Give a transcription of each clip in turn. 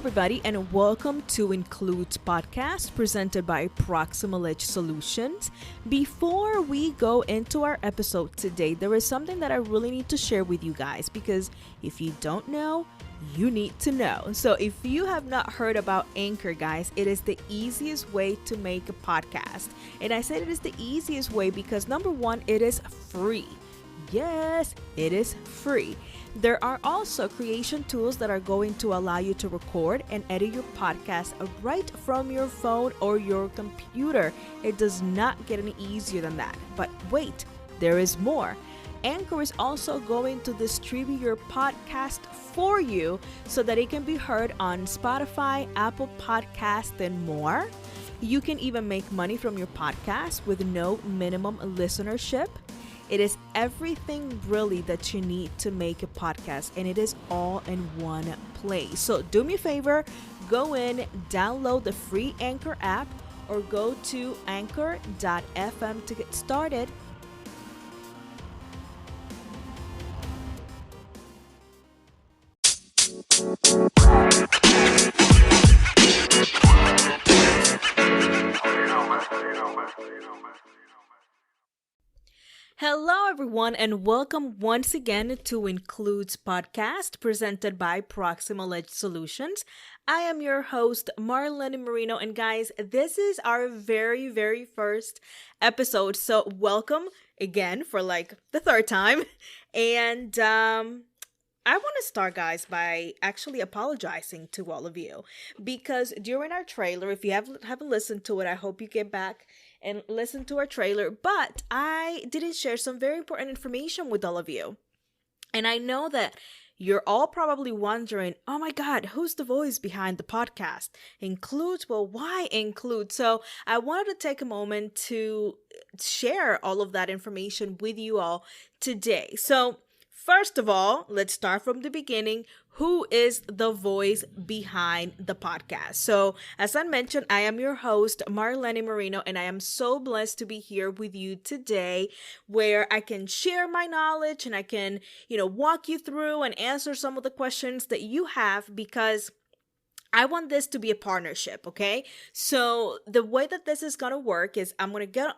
everybody, and welcome to Includes podcast presented by Proximal Solutions. Before we go into our episode today, there is something that I really need to share with you guys, because if you don't know, you need to know. So if you have not heard about Anchor, guys, it is the easiest way to make a podcast. And I said it is the easiest way because number one, it is free. Yes, it is free. There are also creation tools that are going to allow you to record and edit your podcast right from your phone or your computer. It does not get any easier than that. But wait, there is more. Anchor is also going to distribute your podcast for you so that it can be heard on Spotify, Apple Podcasts, and more. You can even make money from your podcast with no minimum listenership. It is everything really that you need to make a podcast, and it is all in one place. So do me a favor, go in, download the free Anchor app, or go to anchor.fm to get started. Hello, everyone, and welcome once again to Includes podcast presented by Proximal Solutions. I am your host, Marlegny Mourino, and guys, this is our very first episode. So welcome again for like the third time. And I want to start, guys, by actually apologizing to all of you, because during our trailer, if you haven't listened to it, I hope you get back and listen to our trailer, but I didn't share some very important information with all of you. And I know that you're all probably wondering, oh my God, who's the voice behind the podcast? Includes? Well, why Include? So I wanted to take a moment to share all of that information with you all today. So first of all, let's start from the beginning. Who is the voice behind the podcast? So, as I mentioned, I am your host, Marlegny Mourino, and I am so blessed to be here with you today, where I can share my knowledge and I can, walk you through and answer some of the questions that you have, because I want this to be a partnership, okay? So, the way that this is going to work is I'm going to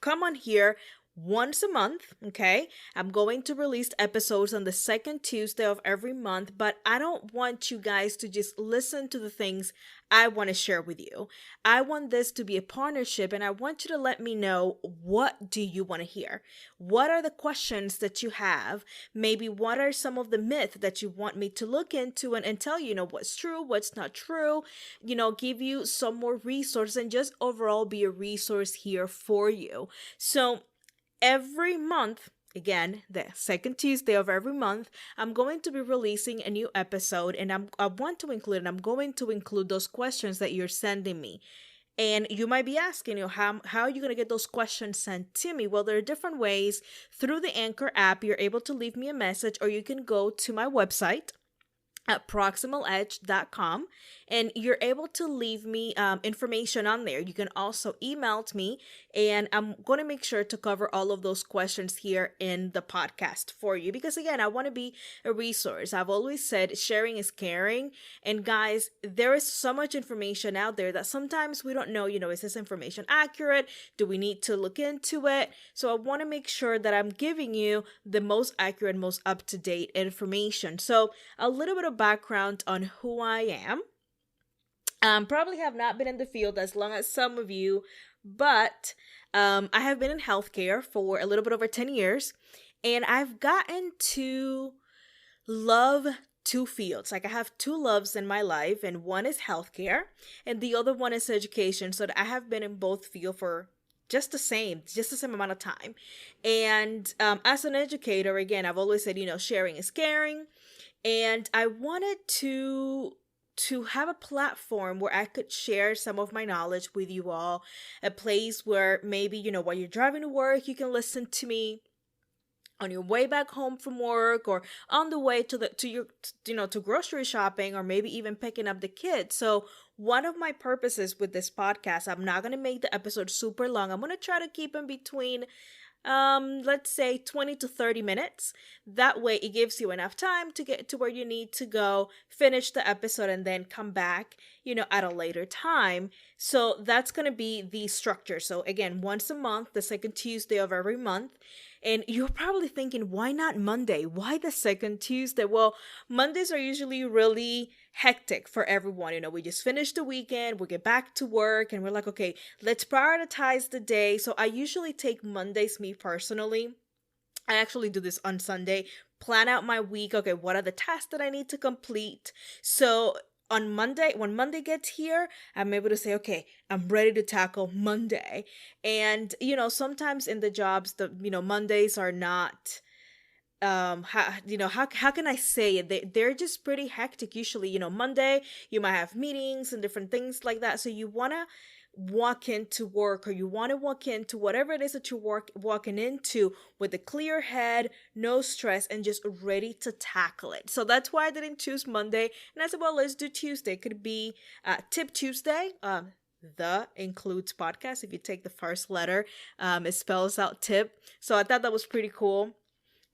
come on here once a month, okay? I'm going to release episodes on the second Tuesday of every month, but I don't want you guys to just listen to the things I want to share with you. I want this to be a partnership, and I want you to let me know, what do you want to hear? What are the questions that you have? Maybe what are some of the myths that you want me to look into and tell you, what's true, what's not true, give you some more resources and just overall be a resource here for you. So every month, again, the second Tuesday of every month, I'm going to be releasing a new episode, and I'm going to include those questions that you're sending me. And you might be asking, how are you going to get those questions sent to me? Well, there are different ways. Through the Anchor app, you're able to leave me a message, or you can go to my website at proximaledge.com, and you're able to leave me information on there. You can also email me, and I'm going to make sure to cover all of those questions here in the podcast for you, because again, I want to be a resource. I've always said sharing is caring, and guys, there is so much information out there that sometimes we don't know, is this information accurate? Do we need to look into it? So I want to make sure that I'm giving you the most accurate, most up-to-date information. So a little bit of background on who I am. Probably have not been in the field as long as some of you, but I have been in healthcare for a little bit over 10 years, and I've gotten to love two fields. Like, I have two loves in my life, and one is healthcare and the other one is education. So I have been in both fields for just the same amount of time. And as an educator, again, I've always said, sharing is caring. And I wanted to have a platform where I could share some of my knowledge with you all, a place where maybe, while you're driving to work, you can listen to me on your way back home from work, or on the way to grocery shopping, or maybe even picking up the kids. So one of my purposes with this podcast, I'm not going to make the episode super long. I'm going to try to keep in between let's say 20 to 30 minutes. That way it gives you enough time to get to where you need to go, finish the episode, and then come back, at a later time. So that's going to be the structure. So again, once a month, the second Tuesday of every month. And you're probably thinking, why not Monday? Why the second Tuesday? Well, Mondays are usually really hectic for everyone. We just finished the weekend, we get back to work, and we're like, okay, let's prioritize the day. So I usually take Mondays, me personally. I actually do this on Sunday, plan out my week. Okay, what are the tasks that I need to complete? So on Monday, when Monday gets here, I'm able to say, okay, I'm ready to tackle Monday. And, sometimes in the jobs, Mondays are not, how can I say it? They're just pretty hectic usually. Monday, you might have meetings and different things like that. So you want to walk into work, or you want to walk into whatever it is that you're walking into with a clear head, no stress, and just ready to tackle it. So that's why I didn't choose Monday. And I said, well, let's do Tuesday. It could be Tip Tuesday. The includes podcast. If you take the first letter, it spells out tip. So I thought that was pretty cool.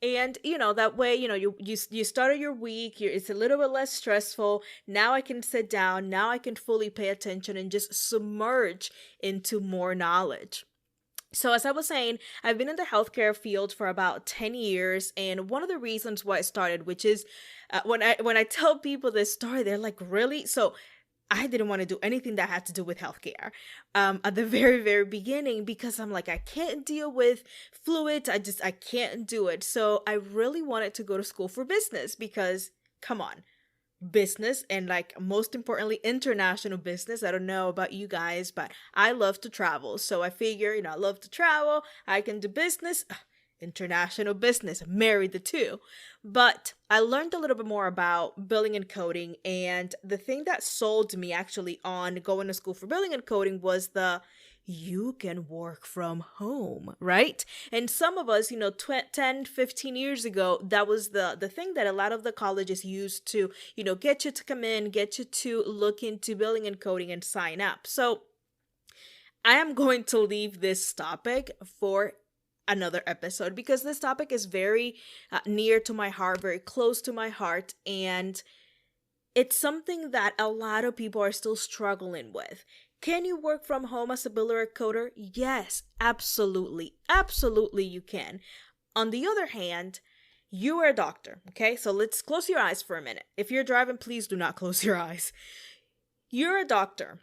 And, that way, you started your week, it's a little bit less stressful. Now I can sit down, now I can fully pay attention and just submerge into more knowledge. So as I was saying, I've been in the healthcare field for about 10 years. And one of the reasons why I started, which is when I tell people this story, they're like, really? So I didn't want to do anything that had to do with healthcare at the very, very beginning, because I'm like, I can't deal with fluids. I can't do it. So I really wanted to go to school for business because, come on, business, and like most importantly, international business. I don't know about you guys, but I love to travel. So I figure, I love to travel. I can do business. International business, marry the two. But I learned a little bit more about billing and coding, and the thing that sold me actually on going to school for billing and coding was you can work from home, right? And some of us, 10, 15 years ago, that was the thing that a lot of the colleges used to, get you to come in, get you to look into billing and coding and sign up. So I am going to leave this topic for another episode, because this topic is very near to my heart, very close to my heart, and it's something that a lot of people are still struggling with. Can you work from home as a biller or coder? Yes, absolutely. Absolutely you can. On the other hand, you are a doctor, okay? So let's close your eyes for a minute. If you're driving, please do not close your eyes. You're a doctor.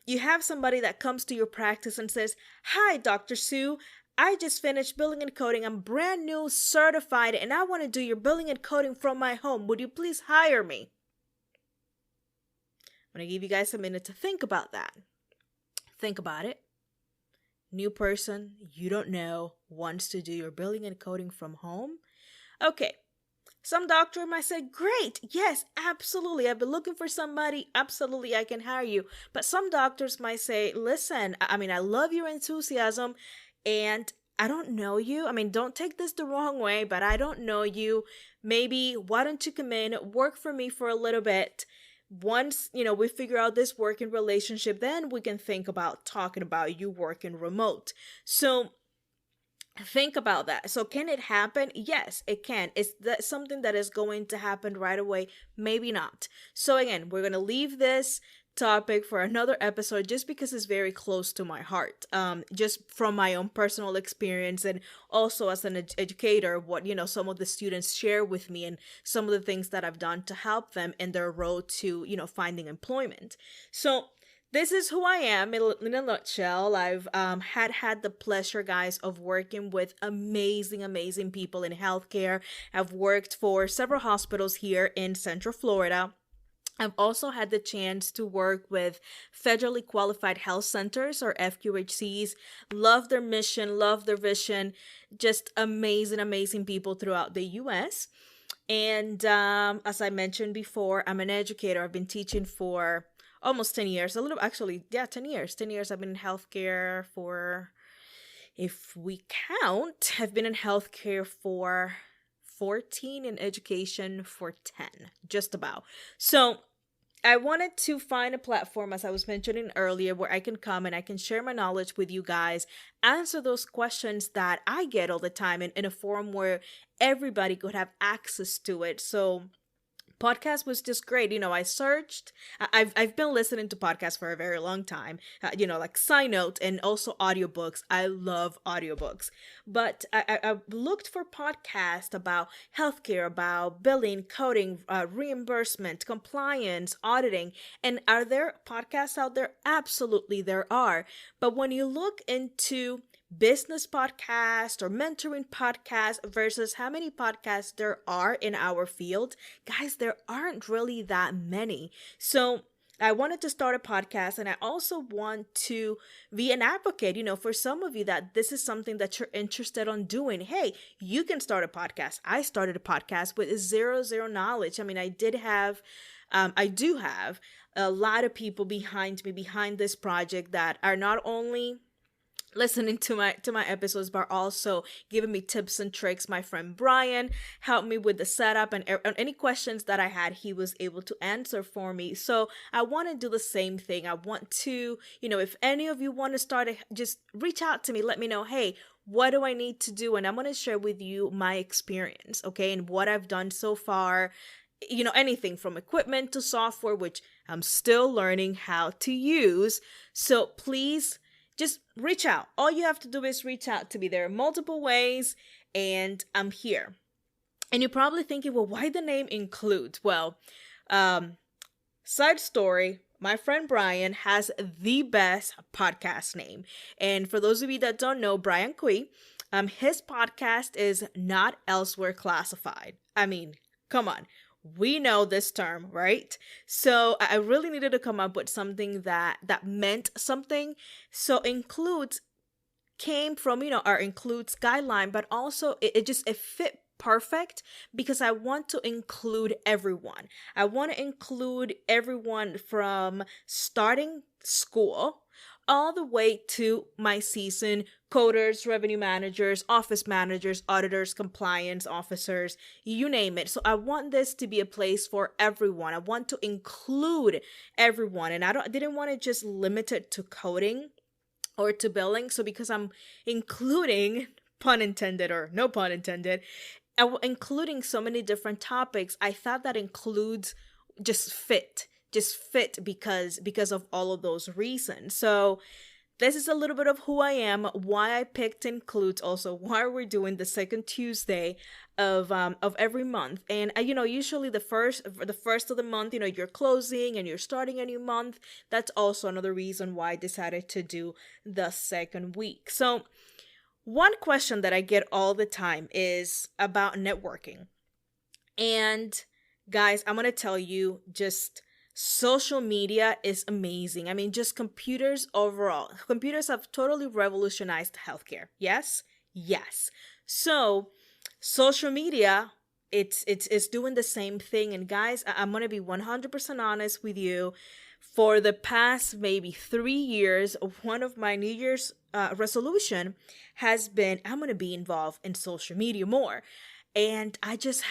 You have somebody that comes to your practice and says, "Hi, Dr. Sue. I just finished billing and coding. I'm brand new, certified, and I want to do your billing and coding from my home. Would you please hire me?" I'm going to give you guys a minute to think about that. Think about it. New person, you don't know, wants to do your billing and coding from home. Okay. Some doctor might say, "Great, yes, absolutely. I've been looking for somebody. Absolutely, I can hire you." But some doctors might say, "Listen, I love your enthusiasm, and I don't know you. Don't take this the wrong way, but I don't know you. Maybe why don't you come in, work for me for a little bit. Once, we figure out this working relationship, then we can think about talking about you working remote." So think about that. So can it happen? Yes, it can. Is that something that is going to happen right away? Maybe not. So again, we're going to leave this topic for another episode just because it's very close to my heart, just from my own personal experience, and also as an educator, what some of the students share with me, and some of the things that I've done to help them in their road to finding employment. So this is who I am in a nutshell. I've had the pleasure, guys, of working with amazing people in healthcare. I've worked for several hospitals here in Central Florida. I've also had the chance to work with federally qualified health centers, or FQHCs. Love their mission, love their vision. Just amazing people throughout the U.S. And as I mentioned before, I'm an educator. I've been teaching for almost 10 years. 10 years. 10 years I've been in healthcare for, if we count, I've been in healthcare for 14, in education for 10, just about. So I wanted to find a platform, as I was mentioning earlier, where I can come and I can share my knowledge with you guys, answer those questions that I get all the time in a forum where everybody could have access to it. So podcast was just great. I searched. I've been listening to podcasts for a very long time. Like side note, and also audiobooks. I love audiobooks. But I looked for podcasts about healthcare, about billing, coding, reimbursement, compliance, auditing. And are there podcasts out there? Absolutely, there are. But when you look into business podcast or mentoring podcast versus how many podcasts there are in our field, guys, there aren't really that many. So I wanted to start a podcast, and I also want to be an advocate, for some of you that this is something that you're interested on doing. Hey, you can start a podcast. I started a podcast with zero knowledge. I mean, I do have a lot of people behind me, behind this project, that are not only listening to my episodes, but also giving me tips and tricks. My friend Brian helped me with the setup, and any questions that I had, he was able to answer for me. So I want to do the same thing. I want to, if any of you want to start, just reach out to me. Let me know, hey, what do I need to do? And I'm going to share with you my experience, okay, and what I've done so far. Anything from equipment to software, which I'm still learning how to use. So please just reach out. All you have to do is reach out to me. There are multiple ways, and I'm here. And you're probably thinking, well, why the name Includes? Well, side story, my friend Brian has the best podcast name. And for those of you that don't know, Brian Kui, his podcast is Not Elsewhere Classified. I mean, come on. We know this term, right? So I really needed to come up with something that meant something. So Includes came from, our Includes guideline, but also it fit perfect because I want to include everyone. I want to include everyone from starting school all the way to my season coders, revenue managers, office managers, auditors, compliance officers, you name it. So I want this to be a place for everyone. I want to include everyone, and I didn't want to just limit it to coding or to billing. So because I'm including, pun intended or no pun intended, including so many different topics, I thought that Includes just fit because of all of those reasons. So this is a little bit of who I am, why I picked Includes, also why we're doing the second Tuesday of every month. And usually the first of the month, you're closing and you're starting a new month. That's also another reason why I decided to do the second week. So one question that I get all the time is about networking. And guys, I'm going to tell you, just social media is amazing. I mean, just computers overall. Computers have totally revolutionized healthcare. Yes? Yes. So social media, it's doing the same thing. And guys, I'm going to be 100% honest with you. For the past maybe 3 years, one of my New Year's resolution has been, I'm going to be involved in social media more. And I just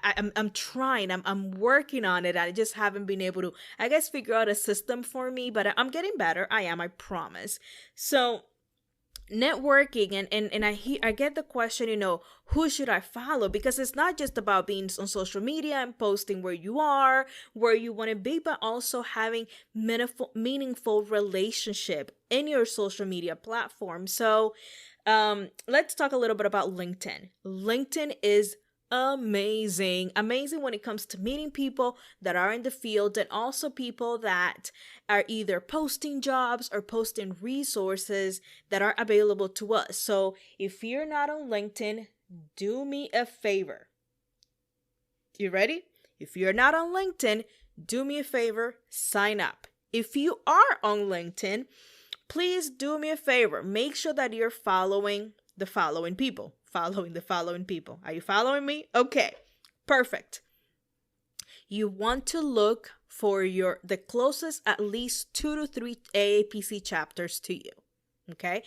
I'm trying, I'm working on it. I just haven't been able to, I guess, figure out a system for me, but I'm getting better. I promise. So networking, and I get the question, who should I follow? Because it's not just about being on social media and posting where you are, where you want to be, but also having meaningful relationship in your social media platform. So let's talk a little bit about LinkedIn. LinkedIn is amazing when it comes to meeting people that are in the field, and also people that are either posting jobs or posting resources that are available to us. So if you're not on LinkedIn, do me a favor. You ready? If you're not on LinkedIn, do me a favor, sign up. If you are on LinkedIn, please do me a favor. Make sure that you're following the following people. Are you following me? Okay, perfect. You want to look for the closest at least 2 to 3 AAPC chapters to you. Okay?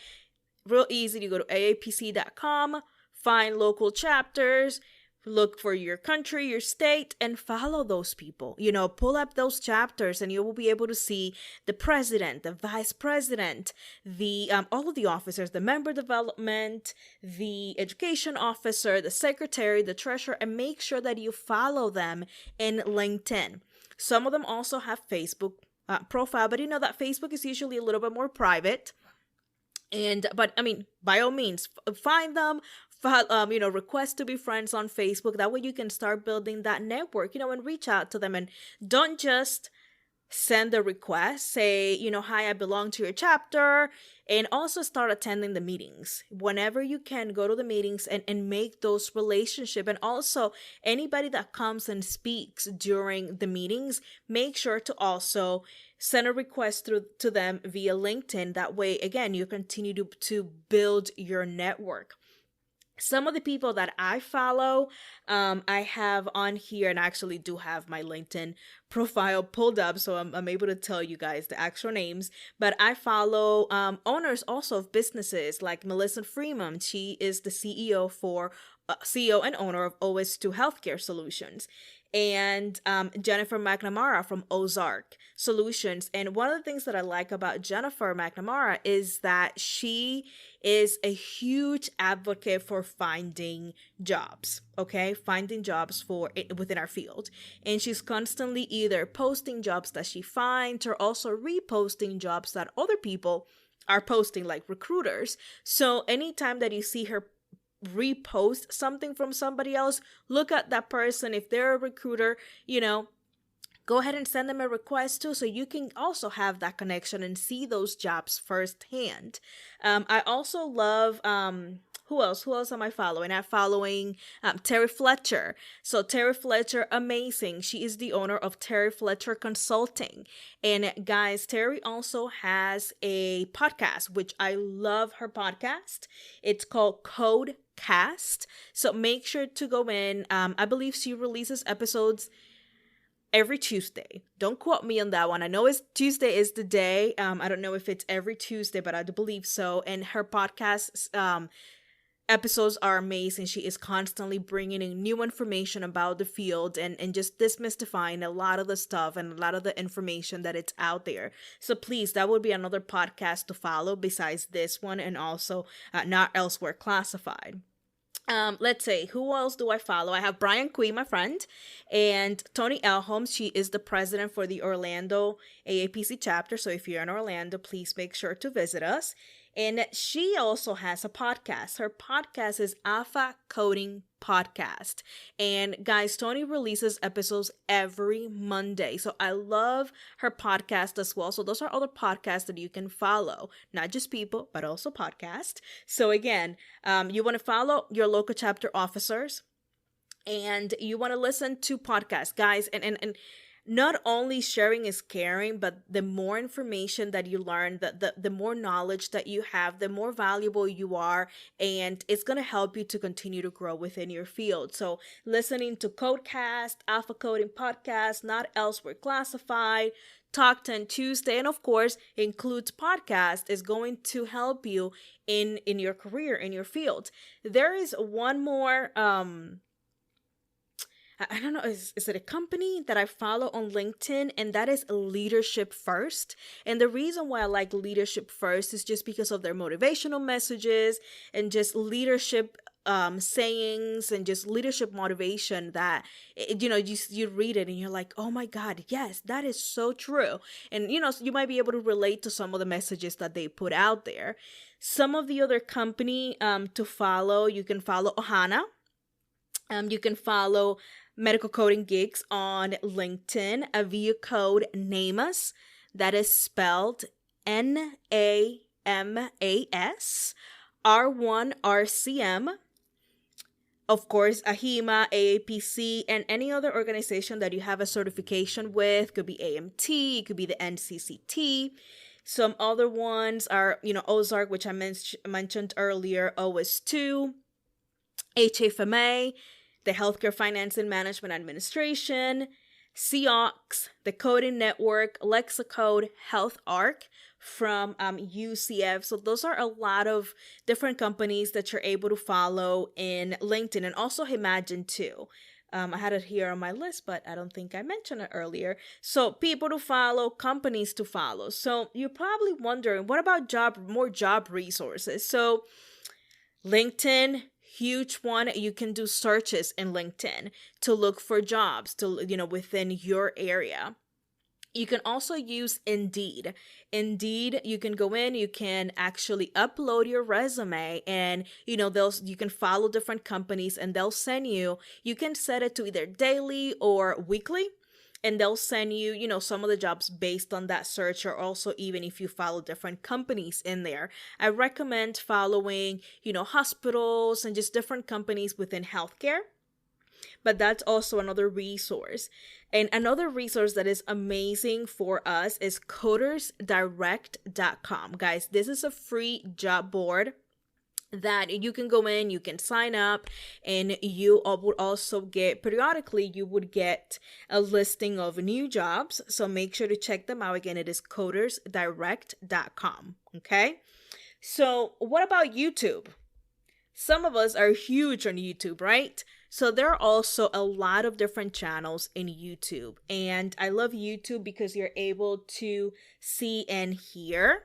Real easy. You go to aapc.com, find local chapters, look for your country, your state, and follow those people. Pull up those chapters and you will be able to see the president, the vice president, the all of the officers, the member development, the education officer, the secretary, the treasurer, and make sure that you follow them in LinkedIn. Some of them also have Facebook profile, but that Facebook is usually a little bit more private. But I mean, by all means, find them, request to be friends on Facebook. That way you can start building that network, and reach out to them, and don't just send a request, say, hi, I belong to your chapter, and also start attending the meetings. Whenever you can, go to the meetings and make those relationships. And also anybody that comes and speaks during the meetings, make sure to also send a request to them via LinkedIn. That way, again, you continue to build your network. Some of the people that I follow, I have on here, and I actually do have my LinkedIn profile pulled up, so I'm able to tell you guys the actual names. But I follow owners also of businesses like Melissa Freeman. She is the CEO and owner of OS2 Healthcare Solutions. And Jennifer McNamara from Ozark Solutions. And one of the things that I like about Jennifer McNamara is that she is a huge advocate for finding jobs, finding jobs within our field. And she's constantly either posting jobs that she finds or also reposting jobs that other people are posting, like recruiters. So anytime that you see her repost something from somebody else, look at that person. If they're a recruiter, go ahead and send them a request too, so you can also have that connection and see those jobs firsthand. I also love who else am I following? I'm following Terry Fletcher. So Terry Fletcher, amazing. She is the owner of Terry Fletcher Consulting. And guys, Terry also has a podcast, which I love her podcast. It's called Codecast. So make sure to go in. I believe she releases episodes every Tuesday. Don't quote me on that one. I know Tuesday is the day. I don't know if it's every Tuesday, but I do believe so. And her podcast episodes are amazing. She is constantly bringing in new information about the field and just demystifying a lot of the stuff and a lot of the information that it's out there. So please, that would be another podcast to follow besides this one, and also Not Elsewhere Classified. Let's say, who else do I follow? I have Brian Quee, my friend, and Tony Elholm. She is the president for the Orlando AAPC chapter. So if you're in Orlando, please make sure to visit us. And she also has a podcast. Her podcast is Alpha Coding Podcast. And guys, Tony releases episodes every Monday. So I love her podcast as well. So those are other podcasts that you can follow. Not just people, but also podcasts. So again, you want to follow your local chapter officers, and you want to listen to podcasts, guys. And not only sharing is caring, but the more information that you learn, the more knowledge that you have, the more valuable you are, and it's going to help you to continue to grow within your field. So listening to Codecast, Alpha Coding Podcast, Not Elsewhere Classified, Talk 10 Tuesday, and of course Includes Podcast is going to help you in your career, in your field. There is one more I don't know, is it a company that I follow on LinkedIn, and that is Leadership First. And the reason why I like Leadership First is just because of their motivational messages and just leadership sayings and just leadership motivation that, you read it and you're like, oh my God, yes, that is so true. And, you might be able to relate to some of the messages that they put out there. Some of the other company to follow, you can follow AHIMA. You can follow Medical Coding Gigs on LinkedIn, via code NAMAS, that is spelled NAMAS, R1RCM. Of course, AHIMA, AAPC, and any other organization that you have a certification with. Could be AMT, it could be the NCCT. Some other ones are, Ozark, which I mentioned earlier, OS2, HFMA, the Healthcare Finance and Management Administration, COX, the Coding Network, Lexicode, Health Arc from UCF. So those are a lot of different companies that you're able to follow in LinkedIn, and also Imagine too. I had it here on my list, but I don't think I mentioned it earlier. So people to follow, companies to follow. So you're probably wondering, what about more job resources? So LinkedIn, huge one. You can do searches in LinkedIn to look for jobs within your area. You can also use Indeed. Indeed, you can go in, you can actually upload your resume, and you can follow different companies, and they'll send you can set it to either daily or weekly, and they'll send you some of the jobs based on that search, or also even if you follow different companies in there. I recommend following, hospitals and just different companies within healthcare. But that's also another resource. And another resource that is amazing for us is codersdirect.com. Guys, this is a free job board that you can go in, you can sign up, and you would also periodically a listing of new jobs. So make sure to check them out. Again, it is codersdirect.com. Okay. So what about YouTube? Some of us are huge on YouTube, right? So there are also a lot of different channels in YouTube. And I love YouTube because you're able to see and hear.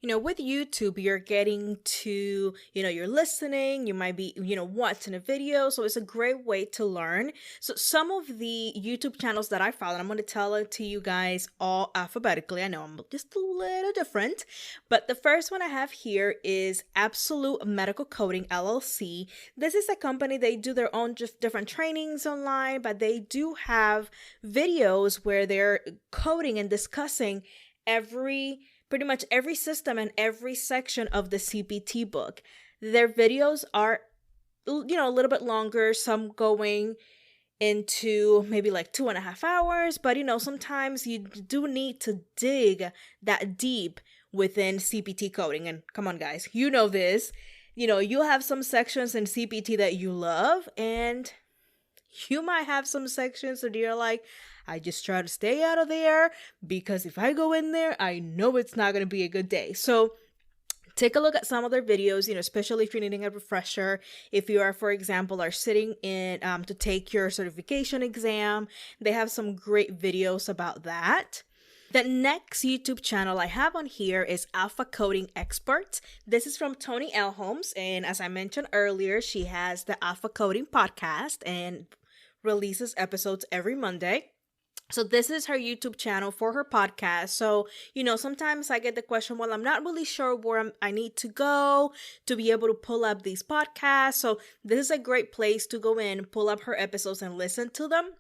With YouTube, you're getting to, you're listening, you might be, watching a video. So it's a great way to learn. So some of the YouTube channels that I follow, I'm going to tell it to you guys all alphabetically. I know I'm just a little different, but the first one I have here is Absolute Medical Coding LLC. This is a company, they do their own just different trainings online, but they do have videos where they're coding and discussing pretty much every system and every section of the CPT book. Their videos are, a little bit longer, some going into maybe like 2.5 hours, but sometimes you do need to dig that deep within CPT coding. And come on, guys, this, you'll have some sections in CPT that you love, and you might have some sections that you're like, I just try to stay out of there, because if I go in there, I know it's not going to be a good day. So take a look at some of their videos, especially if you're needing a refresher. If you are, for example, sitting in to take your certification exam, they have some great videos about that. The next YouTube channel I have on here is Alpha Coding Experts. This is from Tony L. Holmes, and as I mentioned earlier, she has the Alpha Coding podcast and releases episodes every Monday. So this is her YouTube channel for her podcast. So, sometimes I get the question, well, I'm not really sure where I need to go to be able to pull up these podcasts. So this is a great place to go in, pull up her episodes and listen to them.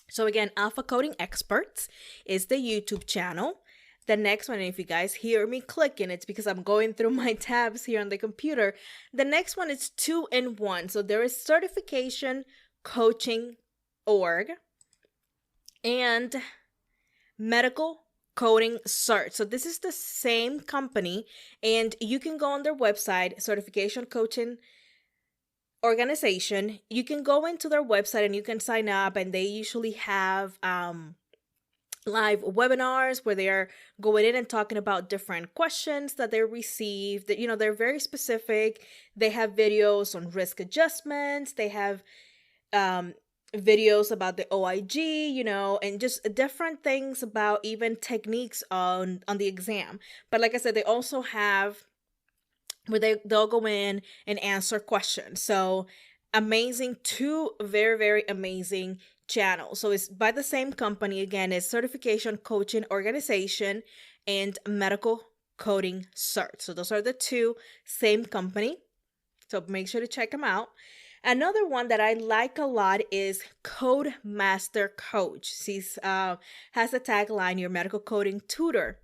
So again, Alpha Coding Experts is the YouTube channel. The next one, and if you guys hear me clicking, it's because I'm going through my tabs here on the computer. The next one is 2-in-1. So there is Certification Coaching Org and Medical Coding Cert. So this is the same company, and you can go on their website, Certification Coaching Organization. You can go into their website and you can sign up, and they usually have live webinars where they are going in and talking about different questions that they received. That they're very specific. They have videos on risk adjustments. They have videos about the OIG, and just different things about even techniques on the exam. But like I said, they also have where they'll go in and answer questions. So amazing, two very, very amazing channels. So it's by the same company. Again, it's Certification Coaching Organization and Medical Coding Cert. So those are the two, same company. So make sure to check them out. Another one that I like a lot is Code Master Coach. She has a tagline, your medical coding tutor.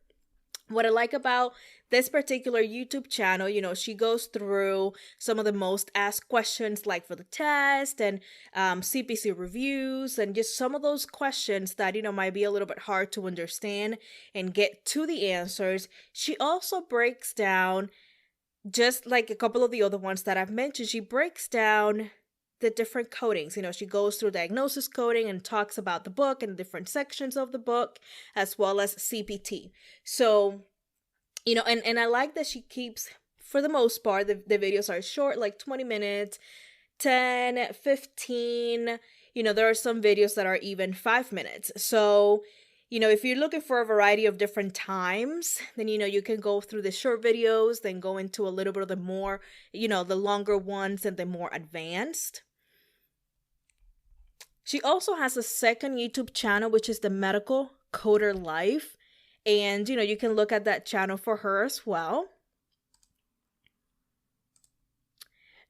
What I like about this particular YouTube channel, she goes through some of the most asked questions, like for the test and CPC reviews, and just some of those questions that, might be a little bit hard to understand and get to the answers. She also breaks down, just like a couple of the other ones that I've mentioned, she breaks down the different codings. She goes through diagnosis coding and talks about the book and different sections of the book, as well as CPT. So, and I like that she keeps, for the most part, the videos are short, like 20 minutes, 10, 15. There are some videos that are even 5 minutes. So, if you're looking for a variety of different times, then, you can go through the short videos, then go into a little bit of the more, the longer ones and the more advanced. She also has a second YouTube channel, which is the Medical Coder Life. And, you can look at that channel for her as well.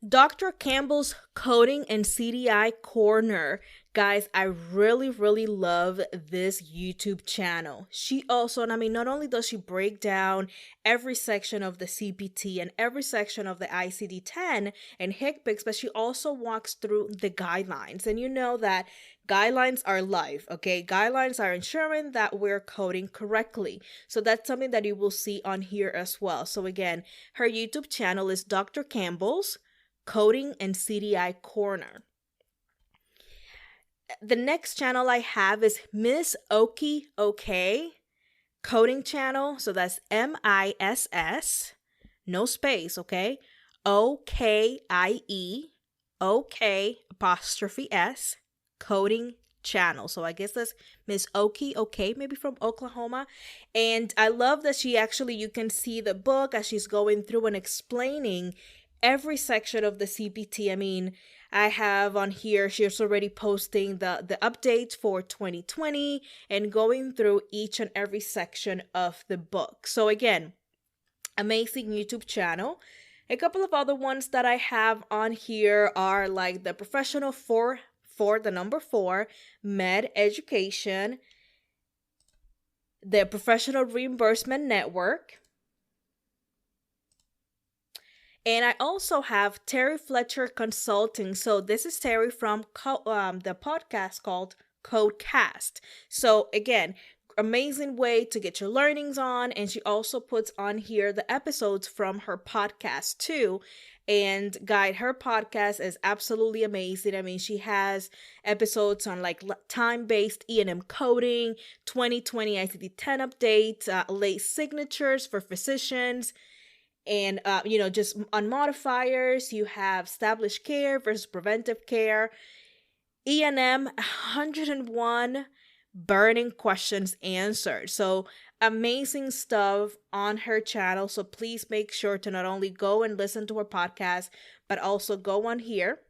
Dr. Campbell's Coding and CDI Corner. Guys, I really, really love this YouTube channel. She also, not only does she break down every section of the CPT and every section of the ICD-10 and HCPCS, but she also walks through the guidelines. And you know that guidelines are life, okay? Guidelines are ensuring that we're coding correctly. So that's something that you will see on here as well. So again, her YouTube channel is Dr. Campbell's Coding and CDI Corner. The next channel I have is Miss Okie OK Coding Channel. So that's MISS, no space, okay? OKIE, OK''S, Coding Channel. So I guess that's Miss Okie OK, maybe from Oklahoma. And I love that you can see the book as she's going through and explaining every section of the CPT. I have on here, she's already posting the updates for 2020 and going through each and every section of the book. So again, amazing YouTube channel. A couple of other ones that I have on here are like the Professional for the number 4, Med Education, the Professional Reimbursement Network, and I also have Terry Fletcher Consulting. So this is Terry from the podcast called Codecast. So again, amazing way to get your learnings on. And she also puts on here the episodes from her podcast too. And guys, her podcast is absolutely amazing. She has episodes on like time-based E&M coding, 2020 ICD-10 updates, late signatures for physicians, and, just on modifiers. You have established care versus preventive care, E&M 101 burning questions answered. So amazing stuff on her channel. So please make sure to not only go and listen to her podcast, but also go on here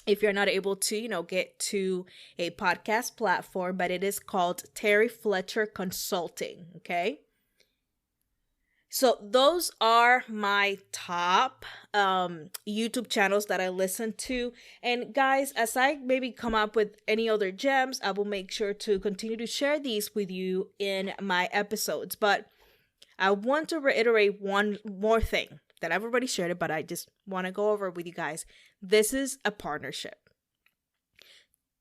if you're not able to, get to a podcast platform. But it is called Terry Fletcher Consulting. Okay. So those are my top YouTube channels that I listen to. And guys, as I maybe come up with any other gems, I will make sure to continue to share these with you in my episodes. But I want to reiterate one more thing that I've already shared it, but I just want to go over it with you guys. This is a partnership.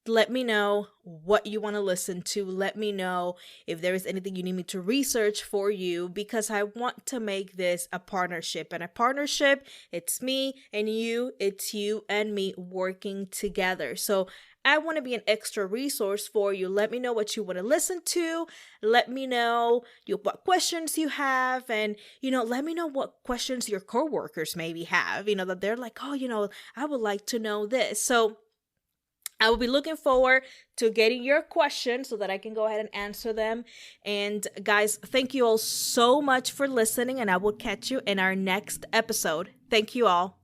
Let me know what you want to listen to. Let me know if there is anything you need me to research for you, because I want to make this a partnership. And a partnership, it's me and you, it's you and me working together. So I want to be an extra resource for you. Let me know what you want to listen to. Let me know what questions you have. And, let me know what questions your coworkers maybe have, that they're like, oh, I would like to know this. So I will be looking forward to getting your questions so that I can go ahead and answer them. And guys, thank you all so much for listening, and I will catch you in our next episode. Thank you all.